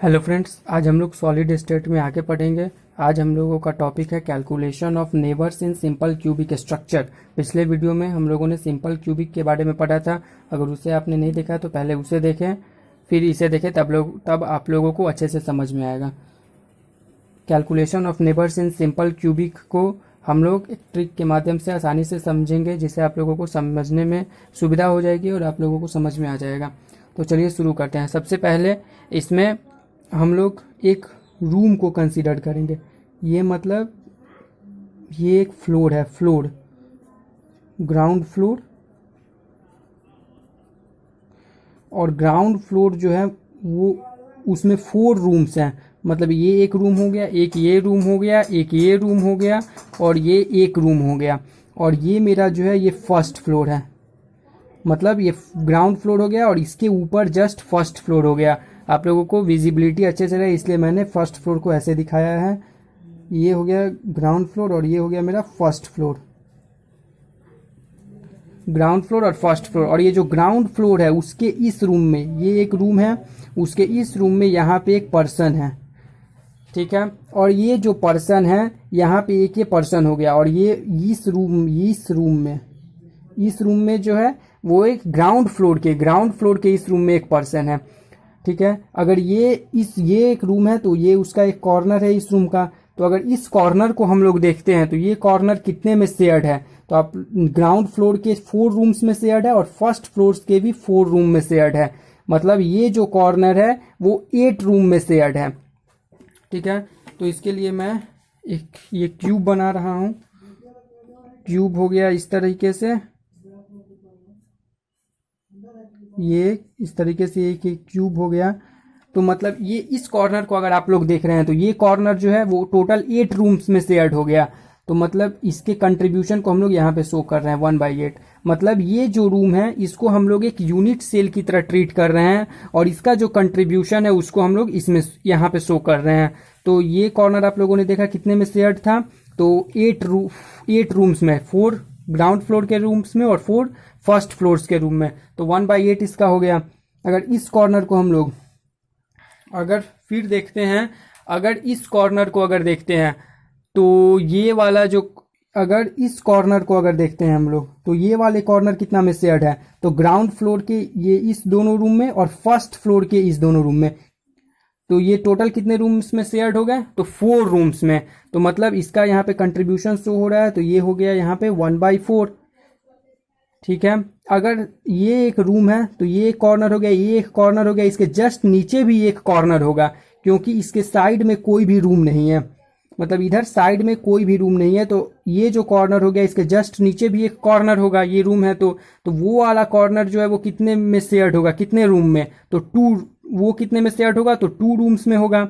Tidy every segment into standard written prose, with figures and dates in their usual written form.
Hello friends, आज हम लोग सॉलिड स्टेट में आगे पढ़ेंगे। आज हम लोगों का टॉपिक है calculation of neighbours in simple cubic structure. पिछले वीडियो में हम लोगों ने सिंपल क्यूबिक के बारे में पढ़ा था। अगर उसे आपने नहीं देखा तो पहले उसे देखें, फिर इसे देखें, तब आप लोगों को अच्छे से समझ में आएगा। Calculation of neighbours in simple cubic को हम लोग एक ट्रिक के माध्यम से आसानी से समझेंगे, जिससे आप लोगों को समझने में सुविधा हो जाएगी और आप लोगों को समझ में आ जाएगा। तो चलिए शुरू करते हैं। सबसे पहले इसमें हम लोग एक रूम को कंसीडर करेंगे। ये मतलब ये एक फ्लोर है, फ्लोर, ग्राउंड फ्लोर। और ग्राउंड फ्लोर जो है वो उसमें 4 रूम्स हैं। मतलब ये एक रूम हो गया, एक ये रूम हो गया, एक ये रूम हो गया और ये एक रूम हो गया। और ये मेरा जो है ये फर्स्ट फ्लोर है। मतलब ये ग्राउंड फ्लोर हो गया और इसके ऊपर जस्ट फर्स्ट फ्लोर हो गया। आप लोगों को विजिबिलिटी अच्छे से रहे इसलिए मैंने फर्स्ट फ्लोर को ऐसे दिखाया है। ये हो गया ग्राउंड फ्लोर और ये हो गया मेरा फर्स्ट फ्लोर। ग्राउंड फ्लोर और फर्स्ट फ्लोर। और ये जो ग्राउंड फ्लोर है उसके इस रूम में, ये एक रूम है, उसके इस रूम में यहाँ पे एक पर्सन है, ठीक है। और ये जो पर्सन है यहाँ पे एक ये पर्सन हो गया। और ये इस रूम में जो है वो एक ग्राउंड फ्लोर के इस रूम में एक पर्सन है, ठीक है। अगर ये एक रूम है तो ये उसका एक कॉर्नर है इस रूम का। तो अगर इस कॉर्नर को हम लोग देखते हैं तो ये कॉर्नर कितने में शेयर्ड है, तो आप ग्राउंड फ्लोर के 4 रूम्स में शेयर्ड है और फर्स्ट फ्लोर के भी 4 रूम में शेयर्ड है। मतलब ये जो कॉर्नर है वो 8 रूम में शेयर्ड है, ठीक है। तो इसके लिए मैं एक ये क्यूब बना रहा हूँ। क्यूब हो गया इस तरीके से, ये इस तरीके से एक क्यूब हो गया। तो मतलब ये इस कॉर्नर को अगर आप लोग देख रहे हैं तो ये कॉर्नर जो है वो टोटल 8 रूम्स में शेयर्ड हो गया। तो मतलब इसके कंट्रीब्यूशन को हम लोग यहाँ पे शो कर रहे हैं 1/8। मतलब ये जो रूम है इसको हम लोग एक यूनिट सेल की तरह ट्रीट कर रहे हैं और इसका जो कंट्रीब्यूशन है उसको हम लोग इसमें यहाँ पे शो कर रहे हैं। तो ये कॉर्नर आप लोगों ने देखा कितने में शेयर्ड था, तो 8 रूम्स में, 4 ग्राउंड फ्लोर के रूम्स में और 4 फर्स्ट फ्लोर्स के रूम में। तो 1/8 इसका हो गया। अगर इस कॉर्नर को हम लोग अगर फिर देखते हैं, अगर इस कॉर्नर को अगर देखते हैं तो ये वाला जो, अगर इस कॉर्नर को अगर देखते हैं हम लोग तो ये वाले कॉर्नर कितना में शेयर्ड है, तो ग्राउंड फ्लोर के ये इस दोनों रूम में और फर्स्ट फ्लोर के इस दोनों रूम में। तो ये टोटल कितने रूम्स में शेयर्ड हो गए, तो 4 रूम्स में। तो मतलब इसका यहाँ पे कंट्रीब्यूशन शो हो रहा है, तो ये हो गया यहाँ पे 1/4, ठीक है। अगर ये एक रूम है तो ये एक कॉर्नर हो गया, ये एक कॉर्नर हो गया, इसके जस्ट नीचे भी एक कॉर्नर होगा क्योंकि इसके साइड में कोई भी रूम नहीं है। मतलब इधर साइड में कोई भी रूम नहीं है, तो ये जो कॉर्नर हो गया इसके जस्ट नीचे भी एक कॉर्नर होगा। ये रूम है तो वो वाला कॉर्नर जो है वो कितने में शेयर्ड होगा, कितने रूम में, तो 2। वो कितने में शेयर्ड होगा, तो 2 रूम्स में होगा,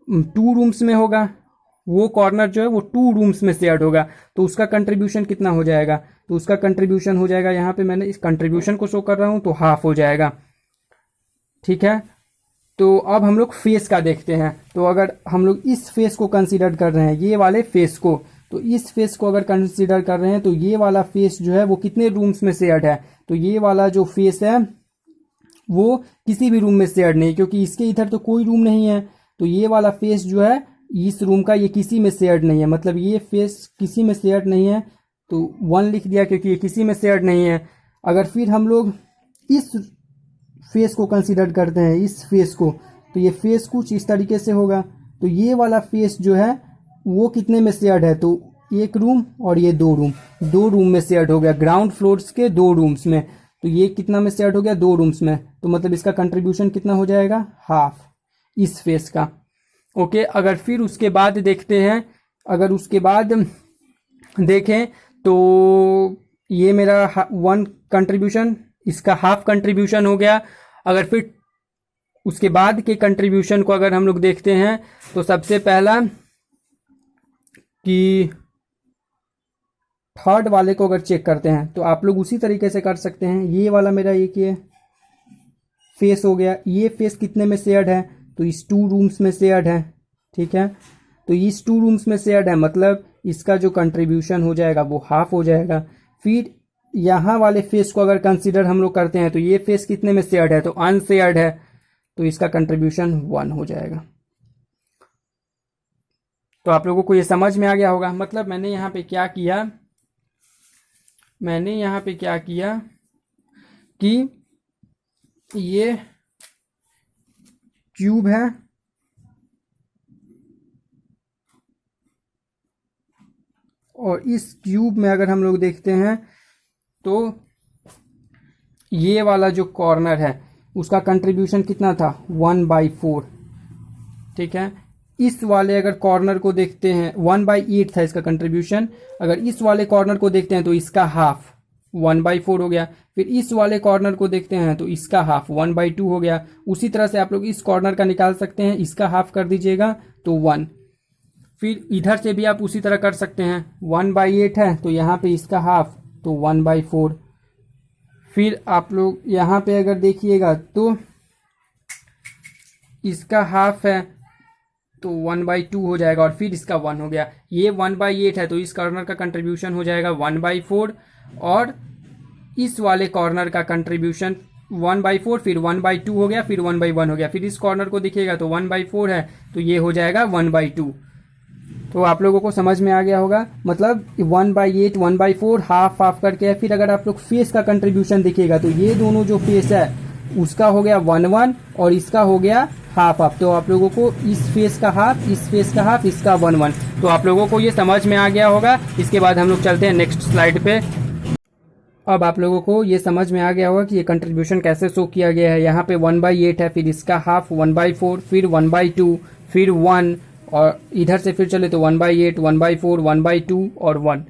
2 रूम्स में होगा। वो कॉर्नर जो है वो 2 रूम्स में शेयर्ड होगा। तो उसका कंट्रीब्यूशन कितना हो जाएगा, तो उसका कंट्रीब्यूशन हो जाएगा, यहाँ पे मैंने इस कंट्रीब्यूशन को शो कर रहा हूँ, तो हाफ हो जाएगा, ठीक है। तो अब हम लोग फेस का देखते हैं। तो अगर हम लोग इस फेस को कंसीडर कर रहे हैं, ये वाले फेस को, तो इस फेस को अगर कंसीडर कर रहे हैं तो ये वाला फेस जो है वो कितने रूम्स में शेयर्ड है, तो ये वाला जो फेस है वो किसी भी रूम में शेयर्ड नहीं, क्योंकि इसके इधर तो कोई रूम नहीं है। तो ये वाला फेस जो है इस रूम का, ये किसी में शेयर्ड नहीं है। मतलब ये फेस किसी में शेयर्ड नहीं है, तो 1 लिख दिया क्योंकि ये किसी में शेयर्ड नहीं है। अगर फिर हम लोग इस फेस को कंसीडर करते हैं, इस फेस को, तो ये फेस कुछ इस तरीके से होगा। तो ये वाला फेस जो है वो कितने में शेयर्ड है, तो 1 रूम और ये 2 रूम में शेयर्ड हो गया, ग्राउंड फ्लोर्स के 2 रूम्स में। तो ये कितना में शेयर्ड हो गया, 2 रूम्स में। तो मतलब इसका कंट्रीब्यूशन कितना हो जाएगा, हाफ इस फेस का, ओके। अगर फिर उसके बाद देखते हैं, अगर उसके बाद देखें तो ये मेरा 1 कंट्रीब्यूशन, इसका हाफ कंट्रीब्यूशन हो गया। अगर फिर उसके बाद के कंट्रीब्यूशन को अगर हम लोग देखते हैं तो सबसे पहला कि थर्ड वाले को अगर चेक करते हैं तो आप लोग उसी तरीके से कर सकते हैं। ये वाला मेरा एक ये फेस हो गया, ये फेस कितने में शेयर्ड है, तो इस 2 रूम्स में शेयर्ड है, ठीक है। तो इस 2 रूम्स में शेयर्ड है, मतलब इसका जो कंट्रीब्यूशन हो जाएगा वो हाफ हो जाएगा। फिर यहाँ वाले फेस को अगर कंसीडर हम लोग करते हैं तो ये फेस कितने में शेयर्ड है, तो अनशेयर्ड है। तो इसका कंट्रीब्यूशन 1 हो जाएगा। तो आप लोगों को ये समझ में आ गया होगा। मतलब मैंने यहाँ पे क्या किया कि ये क्यूब है और इस क्यूब में अगर हम लोग देखते हैं तो ये वाला जो कॉर्नर है उसका कंट्रीब्यूशन कितना था 1/4। ठीक है, इस वाले अगर कॉर्नर को देखते हैं 1/8 था इसका कंट्रीब्यूशन। अगर इस वाले कॉर्नर को देखते हैं तो इसका हाफ 1/4 हो गया। फिर इस वाले कॉर्नर को देखते हैं तो इसका हाफ 1/2 हो गया। उसी तरह से आप लोग इस कॉर्नर का निकाल सकते हैं, इसका हाफ कर दीजिएगा तो 1। फिर इधर से भी आप उसी तरह कर सकते हैं, 1/8 है तो यहाँ पे इसका हाफ तो 1/4। फिर आप लोग यहाँ पे अगर देखिएगा तो इसका हाफ है तो 1/2 हो जाएगा और फिर इसका 1 हो गया। ये 1/8 है तो इस कॉर्नर का कंट्रीब्यूशन हो जाएगा 1/4 और इस वाले कॉर्नर का कंट्रीब्यूशन 1/4, फिर 1/2 हो गया, फिर 1/1 हो गया। फिर इस कॉर्नर को देखिएगा तो 1/4 है तो ये हो जाएगा 1/2। तो आप लोगों को समझ में आ गया होगा। मतलब 1/8 1/4 हाफ हाफ करके है। फिर अगर आप लोग फेस का कंट्रीब्यूशन देखिएगा तो ये दोनों जो फेस है उसका हो गया 1/1 और इसका हो गया हाफ हाफ। तो आप लोगों को इस फेस का हाफ, इस फेस का हाफ, इसका 1/1। तो आप लोगों को ये समझ में आ गया होगा। इसके बाद हम लोग चलते हैं नेक्स्ट स्लाइड पे। अब आप लोगों को ये समझ में आ गया होगा कि ये कंट्रीब्यूशन कैसे शो किया गया है। यहाँ पे 1/8 है, फिर इसका हाफ 1/4, फिर 1/2, फिर 1 और इधर से फिर चले तो 1/8 1/4 1/2 और 1।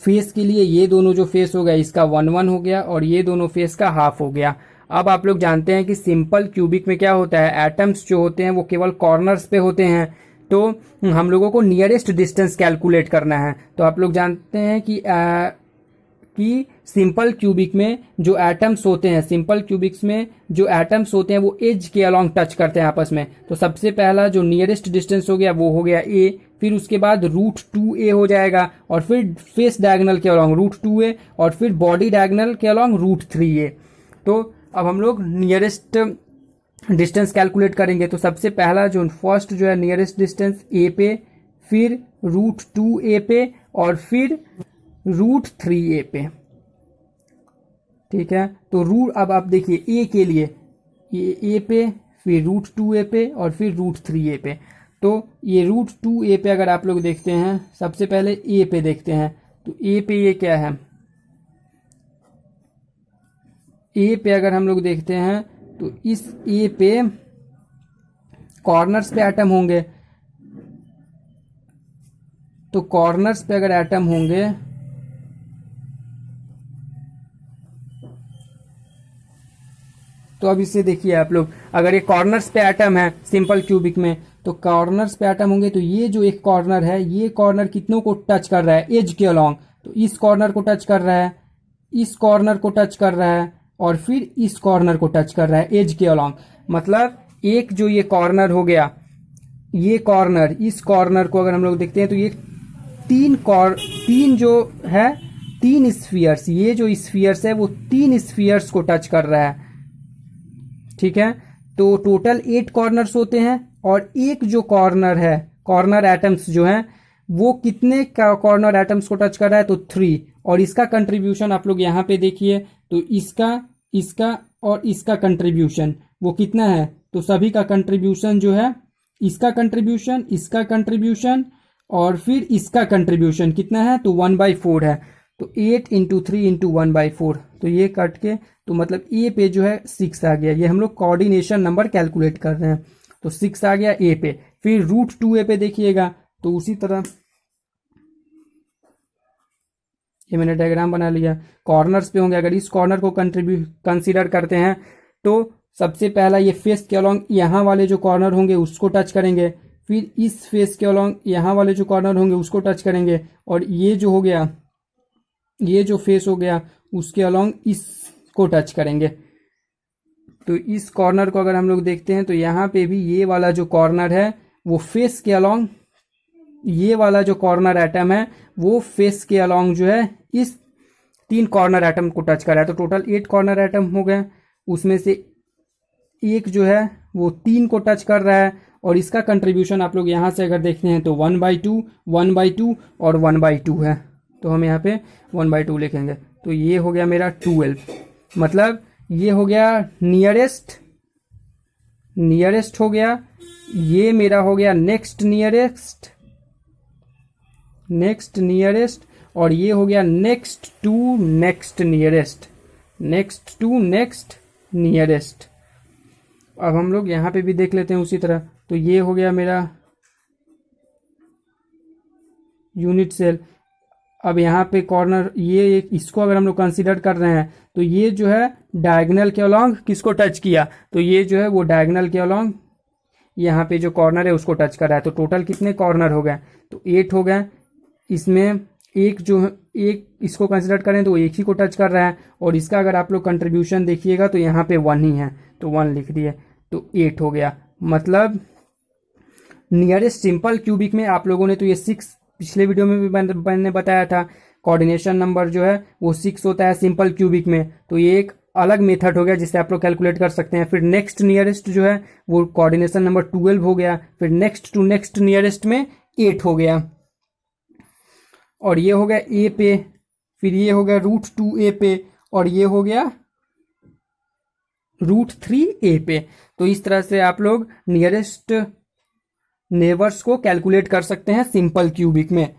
फेस के लिए ये दोनों जो फेस हो गया इसका 1/1 हो गया और ये दोनों फेस का हाफ हो गया। अब आप लोग जानते हैं कि सिंपल क्यूबिक में क्या होता है, एटम्स जो होते हैं वो केवल कॉर्नर्स पे होते हैं। तो हम लोगों को नियरेस्ट डिस्टेंस कैलकुलेट करना है। तो आप लोग जानते हैं कि सिंपल क्यूबिक में जो एटम्स होते हैं, सिंपल क्यूबिक्स में जो एटम्स होते हैं वो एज के अलोंग टच करते हैं आपस में। तो सबसे पहला जो नियरेस्ट डिस्टेंस हो गया वो हो गया a, फिर उसके बाद √2a हो जाएगा और फिर फेस डायगोनल के अलोंग √2a और फिर बॉडी डायगोनल के अलोंग √3a। तो अब हम लोग नियरेस्ट डिस्टेंस कैलकुलेट करेंगे। तो सबसे पहला जो फर्स्ट जो है नियरेस्ट डिस्टेंस a पे, फिर √2a पे और फिर √3a पे। ठीक है, तो अब आप देखिए a के लिए ये a पे, फिर √2a पे और फिर √3a पे। तो ये √2a पे अगर आप लोग देखते हैं, सबसे पहले a पे देखते हैं तो a पे ये क्या है, a पे अगर हम लोग देखते हैं तो इस a पे कॉर्नर्स पे एटम होंगे। तो कॉर्नर्स पे अगर एटम होंगे तो अब इसे देखिए आप लोग, अगर ये कॉर्नर्स पे एटम है सिंपल क्यूबिक में तो कॉर्नर्स पे एटम होंगे। तो ये जो एक कॉर्नर है ये कॉर्नर कितनों को टच कर रहा है, एज के अलोंग। तो इस कॉर्नर को टच कर रहा है, इस कॉर्नर को टच कर रहा है और फिर इस कॉर्नर को टच कर रहा है एज के अलोंग। मतलब एक जो ये कॉर्नर हो गया, ये कॉर्नर, इस कॉर्नर को अगर हम लोग देखते हैं तो ये तीन जो है, 3 स्फीयर्स, ये जो स्फीयर्स है वो 3 स्फीयर्स को टच कर रहा है। ठीक है, तो टोटल 8 कॉर्नर्स होते हैं और एक जो कॉर्नर है, कॉर्नर एटम्स जो हैं वो कितने का कॉर्नर एटम्स को टच कर रहा है, तो 3। और इसका कंट्रीब्यूशन आप लोग यहाँ पे देखिए तो इसका और इसका कंट्रीब्यूशन वो कितना है, तो सभी का कंट्रीब्यूशन जो है, इसका कंट्रीब्यूशन और फिर इसका कंट्रीब्यूशन कितना है, तो 1/4 है। तो 8 × 3 × 1/4, तो ये कट के तो मतलब ए पे जो है 6 आ गया। ये हम लोग कोऑर्डिनेशन नंबर कैलकुलेट कर रहे हैं तो 6 आ गया ए पे। फिर √2a पे देखिएगा तो उसी तरह ये मैंने डायग्राम बना लिया, कॉर्नर्स पे होंगे। अगर इस कॉर्नर को कंसीडर करते हैं तो सबसे पहला ये फेस के अलोंग यहाँ वाले जो कॉर्नर होंगे उसको टच करेंगे, फिर इस फेस के अलोंग यहाँ वाले जो कॉर्नर होंगे उसको टच करेंगे और ये जो हो गया, ये जो फेस हो गया उसके अलोंग इसको टच करेंगे। तो इस कॉर्नर को अगर हम लोग देखते हैं तो यहाँ पे भी ये वाला जो कॉर्नर है वो फेस के अलोंग, ये वाला जो कॉर्नर एटम है वो फेस के अलोंग जो है इस 3 कॉर्नर एटम को टच कर रहा है। तो टोटल 8 कॉर्नर एटम हो गए, उसमें से एक जो है वो 3 को टच कर रहा है, और इसका कंट्रीब्यूशन आप लोग यहाँ से अगर देखते हैं तो 1/2, 1/2 और 1/2 है। तो हम यहाँ पे 1/2 लिखेंगे। तो ये हो गया मेरा 12, मतलब ये हो गया नियरेस्ट हो गया, ये मेरा हो गया नेक्स्ट नियरेस्ट, और ये हो गया नेक्स्ट टू नेक्स्ट नियरेस्ट। अब हम लोग यहाँ पे भी देख लेते हैं उसी तरह। तो ये हो गया मेरा यूनिट सेल। अब यहाँ पे कॉर्नर, ये एक, इसको अगर हम लोग कंसीडर कर रहे हैं तो ये जो है डायगोनल के अलोंग किसको टच किया, तो ये जो है वो डायगोनल के अलोंग यहाँ पे जो कॉर्नर है उसको टच कर रहा है। तो टोटल कितने कॉर्नर हो गए, तो 8 हो गए। इसमें एक इसको कंसिडर करें तो एक ही को टच कर रहा है, और इसका अगर आप लोग कंट्रीब्यूशन देखिएगा तो यहाँ पे 1 ही है, तो 1 लिख दिए, तो 8 हो गया। मतलब नियरेस्ट सिंपल क्यूबिक में आप लोगों ने तो ये 6 पिछले वीडियो में भी मैंने बताया था, कोऑर्डिनेशन नंबर जो है वो 6 होता है सिंपल क्यूबिक में। तो ये एक अलग मेथड हो गया जिससे आप लोग कैलकुलेट कर सकते हैं। फिर नेक्स्ट नियरेस्ट जो है वो कोऑर्डिनेशन नंबर 12 हो गया। फिर नेक्स्ट टू नेक्स्ट नियरेस्ट में 8 हो गया, और ये हो गया ए पे, फिर ये हो गया √2a पे, और ये हो गया √3a पे। तो इस तरह से आप लोग नियरेस्ट नेबर्स को कैलकुलेट कर सकते हैं सिंपल क्यूबिक में।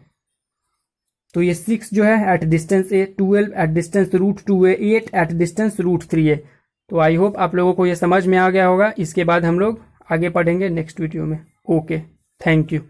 तो ये 6 जो है at distance a, 12 at distance √2a, 8 at distance √3a। तो आई होप आप लोगों को ये समझ में आ गया होगा। इसके बाद हम लोग आगे पढ़ेंगे नेक्स्ट वीडियो में। Okay, thank you.